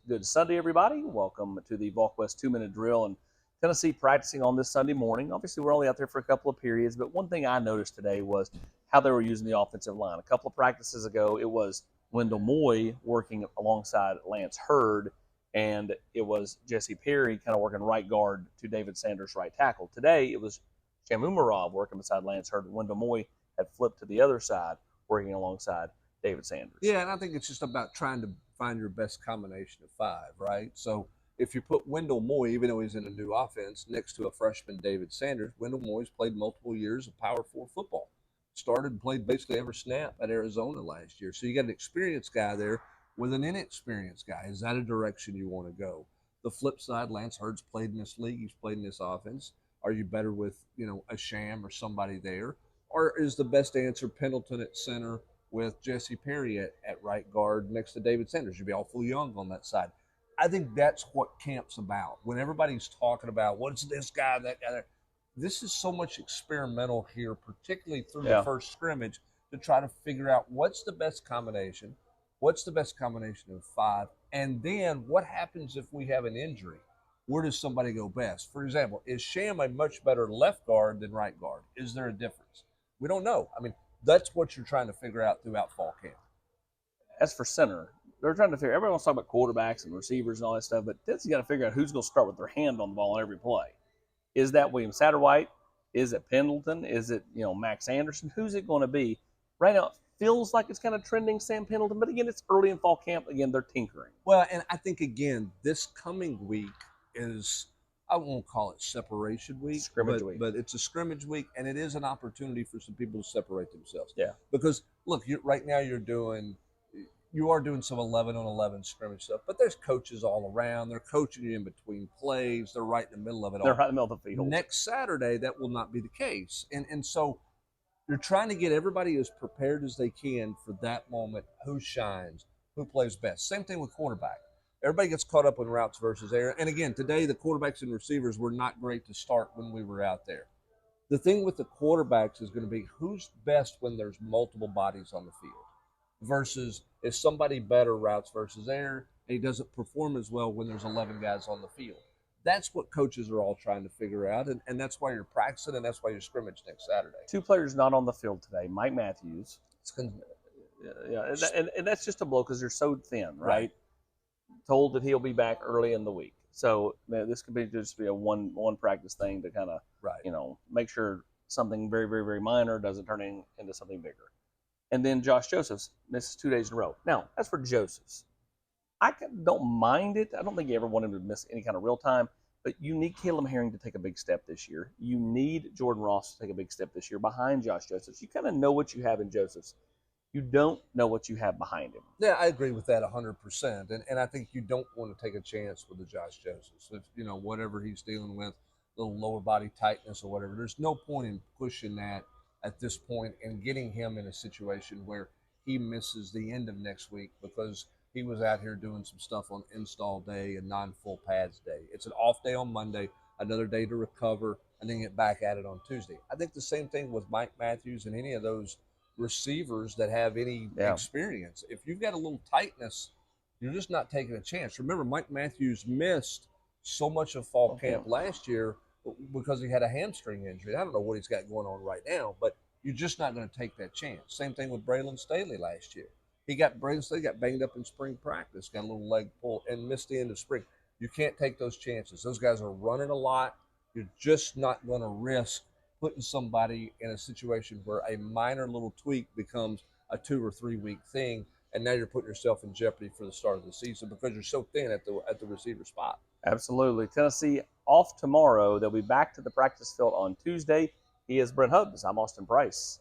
Good Sunday, everybody. Welcome to the Volquest 2-minute drill. And Tennessee practicing on this Sunday morning. Obviously, we're only out there for a couple of periods, but one thing I noticed today was how they were using the offensive line. A couple of practices ago, it was Wendell Moy working alongside Lance Hurd, and it was Jesse Perry kind of working right guard to David Sanders' right tackle. Today, it was Shamumarov working beside Lance Hurd, and Wendell Moy had flipped to the other side, working alongside David Sanders. Yeah, and I think it's just about trying to find your best combination of five, right? So if you put Wendell Moy, even though he's in a new offense, next to a freshman David Sanders, Wendell Moy's played multiple years of Power 4 football. Started and played basically every snap at Arizona last year. So you got an experienced guy there with an inexperienced guy. Is that a direction you want to go? The flip side, Lance Hurd's played in this league. He's played in this offense. Are you better with, a Sham or somebody there? Or is the best answer Pendleton at center with Jesse Perry at right guard next to David Sanders? You'd be awful young on that side. I think that's what camp's about. When everybody's talking about what's this guy, that guy, this is so much experimental here, particularly through the first scrimmage, to try to figure out what's the best combination of five, and then what happens if we have an injury? Where does somebody go best? For example, is Sham a much better left guard than right guard? Is there a difference? We don't know. I mean, that's what you're trying to figure out throughout fall camp. As for center, they're trying to figure. Everyone's talking about quarterbacks and receivers and all that stuff, but Tennessee's got to figure out who's going to start with their hand on the ball on every play. Is that William Satterwhite? Is it Pendleton? Is it Max Anderson? Who's it going to be? Right now, it feels like it's kind of trending Sam Pendleton, but again, it's early in fall camp. Again, they're tinkering. Well, and I think again, this coming week is, I won't call it separation week, week, but it's a scrimmage week, and it is an opportunity for some people to separate themselves. Yeah. Because look, right now you are doing some 11-on-11 scrimmage stuff, but there's coaches all around. They're coaching you in between plays. They're right in the middle of it all. They're right in the middle of the field. Next Saturday, that will not be the case, and so you're trying to get everybody as prepared as they can for that moment. Who shines? Who plays best? Same thing with quarterback. Everybody gets caught up in routes versus air. And again, today the quarterbacks and receivers were not great to start when we were out there. The thing with the quarterbacks is going to be who's best when there's multiple bodies on the field versus is somebody better routes versus air, and he doesn't perform as well when there's 11 guys on the field. That's what coaches are all trying to figure out, and that's why you're practicing, and that's why you're scrimmage next Saturday. Two players not on the field today. Mike Matthews. And that's just a blow because they're so thin, right? Told that he'll be back early in the week. So this could be just be a one practice thing to kind of, make sure something very, very, very minor doesn't turn into something bigger. And then Josh Josephs misses 2 days in a row. Now, as for Josephs, I don't mind it. I don't think you ever want him to miss any kind of real time, but you need Caleb Herring to take a big step this year. You need Jordan Ross to take a big step this year behind Josh Josephs. You kind of know what you have in Josephs. You don't know what you have behind him. Yeah, I agree with that 100%. And I think you don't want to take a chance with the Josh Josephs. If, whatever he's dealing with, little lower body tightness or whatever, there's no point in pushing that at this point and getting him in a situation where he misses the end of next week because he was out here doing some stuff on install day and non-full pads day. It's an off day on Monday, another day to recover, and then get back at it on Tuesday. I think the same thing with Mike Matthews and any of those receivers that have any experience. If you've got a little tightness, you're just not taking a chance. Remember, Mike Matthews missed so much of fall camp last year because he had a hamstring injury. I don't know what he's got going on right now, but you're just not going to take that chance. Same thing with Braylon Staley last year. Braylon Staley got banged up in spring practice, got a little leg pull, and missed the end of spring. You can't take those chances. Those guys are running a lot. You're just not going to risk putting somebody in a situation where a minor little tweak becomes a 2 or 3 week thing, and now you're putting yourself in jeopardy for the start of the season because you're so thin at the receiver spot. Absolutely. Tennessee off tomorrow. They'll be back to the practice field on Tuesday. He is Brent Hubbs. I'm Austin Price.